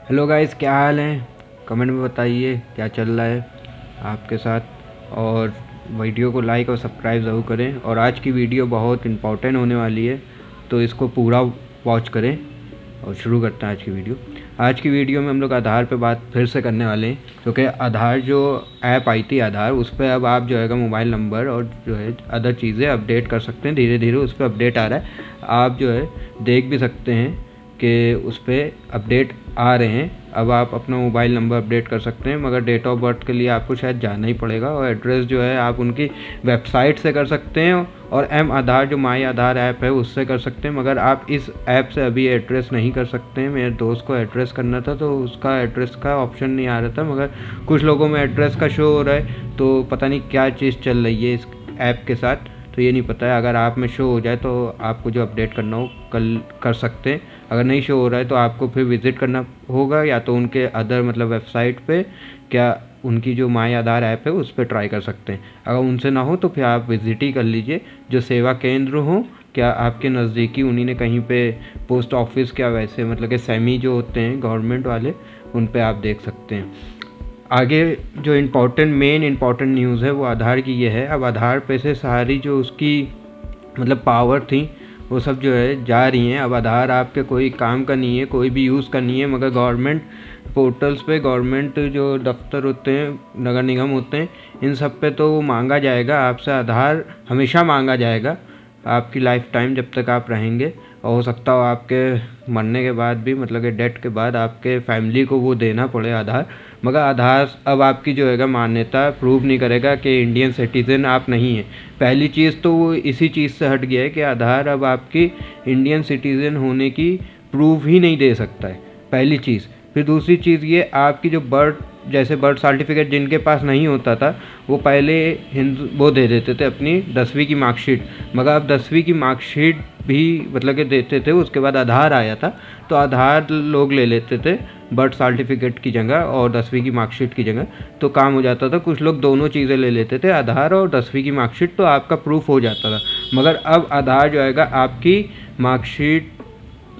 Hello guys, क्या हाल है? Comment में बताइए क्या चल रहा है आपके साथ। और वीडियो को लाइक और सब्सक्राइब ज़रूर करें। और आज की वीडियो बहुत इम्पोर्टेंट होने वाली है, तो इसको पूरा वॉच करें। और शुरू करते हैं आज की वीडियो में हम लोग आधार पे बात फिर से करने वाले हैं, क्योंकि आधार जो ऐप आई थी आधार, उस पर अब आप जो है मोबाइल नंबर और जो है अदर चीज़ें अपडेट कर सकते हैं। धीरे धीरे उस पर अपडेट आ रहा है, आप जो है देख भी सकते हैं कि उस पर अपडेट आ रहे हैं। अब आप अपना मोबाइल नंबर अपडेट कर सकते हैं, मगर डेट ऑफ बर्थ के लिए आपको शायद जाना ही पड़ेगा। और एड्रेस जो है आप उनकी वेबसाइट से कर सकते हैं, और एम आधार जो माई आधार ऐप है उससे कर सकते हैं। मगर आप इस ऐप से अभी एड्रेस नहीं कर सकते हैं। मेरे दोस्त को एड्रेस करना था तो उसका एड्रेस का ऑप्शन नहीं आ रहा था, मगर कुछ लोगों में एड्रेस का शो हो रहा है। तो पता नहीं क्या चीज़ चल रही है इस ऐप के साथ, तो ये नहीं पता है। अगर आप में शो हो जाए तो आपको जो अपडेट करना हो कल कर सकते हैं। अगर नहीं शो हो रहा है तो आपको फिर विज़िट करना होगा, या तो उनके अदर मतलब वेबसाइट पे, क्या उनकी जो माई आधार ऐप है उस पर ट्राई कर सकते हैं। अगर उनसे ना हो तो फिर आप विज़िट ही कर लीजिए। जो सेवा केंद्र हो क्या आपके नज़दीकी, उन्हीं ने कहीं पे पोस्ट ऑफिस, क्या वैसे मतलब कि सेमी जो होते हैं गवर्नमेंट वाले, उन पे आप देख सकते हैं। आगे जो मेन इम्पॉर्टेंट न्यूज़ है वो आधार की ये है। अब आधार पे से सारी जो उसकी मतलब पावर थी वो सब जो है जा रही हैं। अब आधार आपके कोई काम का नहीं है, कोई भी यूज़ का नहीं है, मगर गवर्नमेंट पोर्टल्स पे, गवर्नमेंट जो दफ्तर होते हैं, नगर निगम होते हैं, इन सब पे तो वो मांगा जाएगा आपसे। आधार हमेशा मांगा जाएगा आपकी लाइफ टाइम जब तक आप रहेंगे। और हो सकता हो आपके मरने के बाद भी, मतलब कि डेथ के बाद आपके फैमिली को वो देना पड़े आधार। मगर आधार अब आपकी जो है मान्यता प्रूव नहीं करेगा कि इंडियन सिटीज़न आप नहीं हैं। पहली चीज़ तो वो इसी चीज़ से हट गया है कि आधार अब आपकी इंडियन सिटीज़न होने की प्रूफ ही नहीं दे सकता है, पहली चीज़। फिर दूसरी चीज़ ये, आपकी जो बर्थ सर्टिफिकेट जिनके पास नहीं होता था वो पहले वो दे देते थे अपनी 10वीं की मार्कशीट। मगर अब 10वीं की मार्कशीट भी मतलब कि देते थे, उसके बाद आधार आया था तो आधार लोग ले लेते थे बर्थ सर्टिफिकेट की जगह और 10वीं की मार्कशीट की जगह, तो काम हो जाता था। कुछ लोग दोनों चीज़ें ले लेते थे, आधार और 10वीं की मार्कशीट, तो आपका प्रूफ हो जाता था। मगर अब आधार जो है आपकी मार्कशीट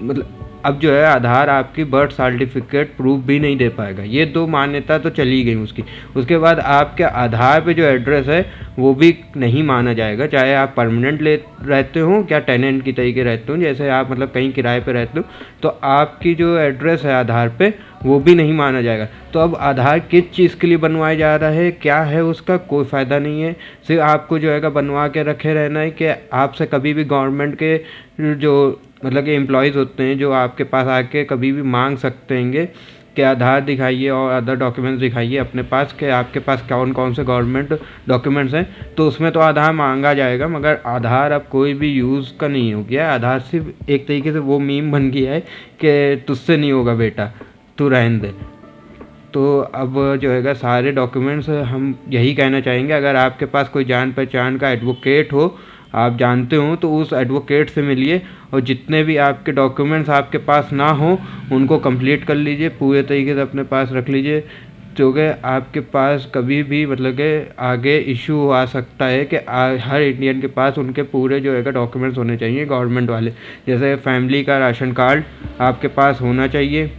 मतलब अब जो है आधार आपकी बर्थ सर्टिफिकेट प्रूफ भी नहीं दे पाएगा। ये दो मान्यता तो चली गई उसकी। उसके बाद आपके आधार पे जो एड्रेस है वो भी नहीं माना जाएगा, चाहे आप परमानेंट रहते हो, क्या टेनेंट की तरीके रहते हो, जैसे आप मतलब कहीं किराए पे रहते हो, तो आपकी जो एड्रेस है आधार पे वो भी नहीं माना जाएगा। तो अब आधार किस चीज़ के लिए बनवाया जा रहा है, क्या है उसका कोई फ़ायदा नहीं है। सिर्फ आपको जो है बनवा के रखे रहना है कि आपसे कभी भी गवर्नमेंट के जो मतलब कि एम्प्लॉयज़ होते हैं जो आपके पास आके कभी भी मांग सकते हैं कि आधार दिखाइए और अदर डॉक्यूमेंट्स दिखाइए अपने पास, कि आपके पास कौन कौन से गवर्नमेंट डॉक्यूमेंट्स हैं, तो उसमें तो आधार मांगा जाएगा। मगर आधार अब कोई भी यूज़ का नहीं हो गया। आधार सिर्फ एक तरीके से वो मीम बन गया है कि तुझसे नहीं होगा बेटा, तू रहने दे। तो अब जो है सारे डॉक्यूमेंट्स हम यही कहना चाहेंगे, अगर आपके पास कोई जान पहचान का एडवोकेट हो, आप जानते हो, तो उस एडवोकेट से मिलिए। और जितने भी आपके डॉक्यूमेंट्स आपके पास ना हो उनको कंप्लीट कर लीजिए, पूरे तरीके से अपने पास रख लीजिए, क्योंकि आपके पास कभी भी मतलब कि आगे इशू आ सकता है कि हर इंडियन के पास उनके पूरे जो है डॉक्यूमेंट्स होने चाहिए गवर्नमेंट वाले। जैसे फैमिली का राशन कार्ड आपके पास होना चाहिए,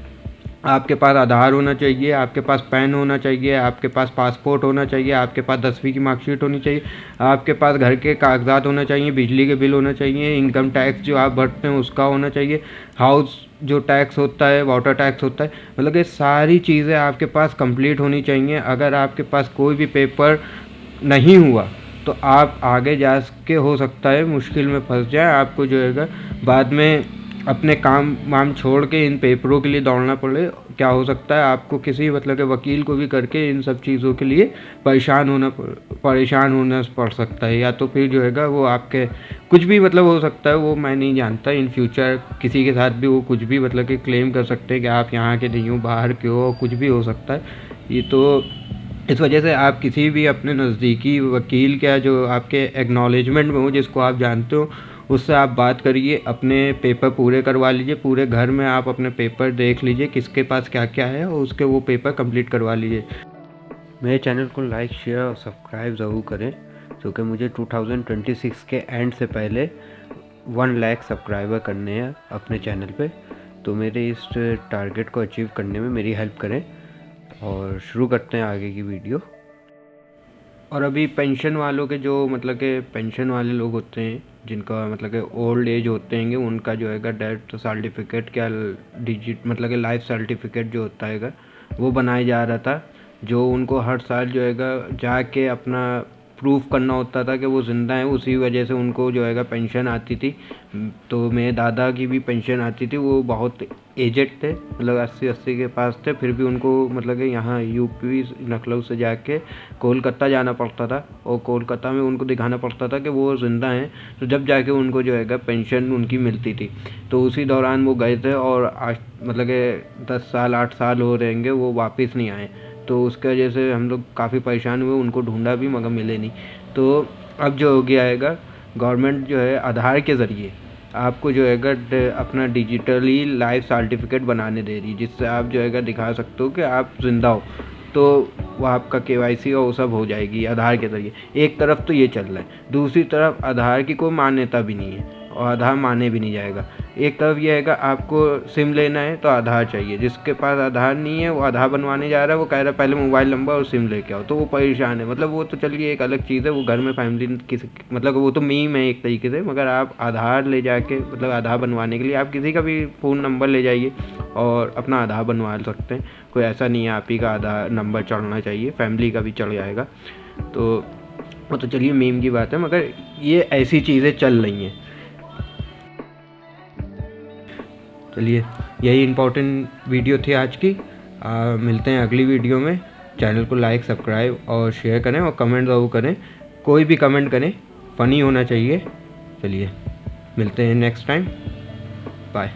आपके पास आधार होना चाहिए, आपके पास पैन होना चाहिए, आपके पास पासपोर्ट होना चाहिए, आपके पास 10वीं की मार्कशीट होनी चाहिए, आपके पास घर के कागजात होना चाहिए, बिजली के बिल होना चाहिए, इनकम टैक्स जो आप भरते हैं उसका होना चाहिए, हाउस जो टैक्स होता है, वाटर टैक्स होता है, मतलब ये सारी चीज़ें आपके पास कंप्लीट होनी चाहिए। अगर आपके पास कोई भी पेपर नहीं हुआ तो आप आगे जा के हो सकता है मुश्किल में फंस जाए, आपको जो है बाद में अपने काम वाम छोड़ के इन पेपरों के लिए दौड़ना पड़े। क्या हो सकता है आपको किसी मतलब के वकील को भी करके इन सब चीज़ों के लिए परेशान होना पड़ सकता है, या तो फिर जो है वो आपके कुछ भी मतलब हो सकता है, वो मैं नहीं जानता। इन फ्यूचर किसी के साथ भी वो कुछ भी मतलब कि क्लेम कर सकते हैं कि आप यहाँ के नहीं हो, बाहर के हो, कुछ भी हो सकता है। ये तो इस वजह से आप किसी भी अपने नज़दीकी वकील का जो आपके एक्नॉलेजमेंट में हो, जिसको आप जानते हो, उससे आप बात करिए, अपने पेपर पूरे करवा लीजिए। पूरे घर में आप अपने पेपर देख लीजिए किसके पास क्या क्या है, और उसके वो पेपर कंप्लीट करवा लीजिए। मेरे चैनल को लाइक, शेयर और सब्सक्राइब ज़रूर करें, क्योंकि मुझे 2026 के एंड से पहले 1 लाख सब्सक्राइबर करने हैं अपने चैनल पे। तो मेरे इस टारगेट को अचीव करने में मेरी हेल्प करें। और शुरू करते हैं आगे की वीडियो। और अभी पेंशन वालों के जो मतलब के पेंशन वाले लोग होते हैं जिनका मतलब के ओल्ड एज होते हैं, उनका जो है डेथ सर्टिफिकेट क्या डिजिट मतलब के लाइफ सर्टिफिकेट जो होता है वो बनाया जा रहा था, जो उनको हर साल जो है जाके अपना प्रूफ करना होता था कि वो ज़िंदा हैं। उसी वजह से उनको जो है पेंशन आती थी। तो मेरे दादा की भी पेंशन आती थी। वो बहुत एजेड थे, मतलब 80 के पास थे, फिर भी उनको मतलब कि यहाँ यूपी लखनऊ से जाके कोलकाता जाना पड़ता था और कोलकाता में उनको दिखाना पड़ता था कि वो ज़िंदा हैं। तो जब जाके उनको जो है पेंशन उनकी मिलती थी। तो उसी दौरान वो गए थे और आज मतलब कि 10 साल 8 साल हो रहेंगे वो वापस नहीं आए। तो उसके वजह से हम लोग काफ़ी परेशान हुए, उनको ढूंढा भी मगर मिले नहीं। तो अब जो हो गया आएगा, गवर्नमेंट जो है आधार के ज़रिए आपको जो है अपना डिजिटली लाइफ सर्टिफिकेट बनाने दे रही है, जिससे आप जो है दिखा सकते हो कि आप ज़िंदा हो। तो वो आपका KYC और वो सब हो जाएगी आधार के ज़रिए। एक तरफ तो ये चल रहा है, दूसरी तरफ आधार की कोई मान्यता भी नहीं है और आधार माने भी नहीं जाएगा। एक तरफ ये है कि आपको सिम लेना है तो आधार चाहिए, जिसके पास आधार नहीं है वो आधार बनवाने जा रहा है, वो कह रहा है पहले मोबाइल नंबर और सिम लेके आओ, तो वो परेशान है। मतलब वो तो चलिए एक अलग चीज़ है, वो घर में फैमिली किसी मतलब वो तो मीम है एक तरीके से। मगर आप आधार ले जाके मतलब आधार बनवाने के लिए आप किसी का भी फ़ोन नंबर ले जाइए और अपना आधार बनवा सकते हैं। कोई ऐसा नहीं है आप ही का आधार नंबर चढ़ना चाहिए, फैमिली का भी चढ़ जाएगा। तो वो तो चलिए मीम की बात है, मगर ये ऐसी चीज़ें चल रही हैं। चलिए यही इम्पोर्टेंट वीडियो थी आज की। मिलते हैं अगली वीडियो में। चैनल को लाइक सब्सक्राइब और शेयर करें और कमेंट ज़रूर करें। कोई भी कमेंट करें, फ़नी होना चाहिए। चलिए मिलते हैं नेक्स्ट टाइम। बाय।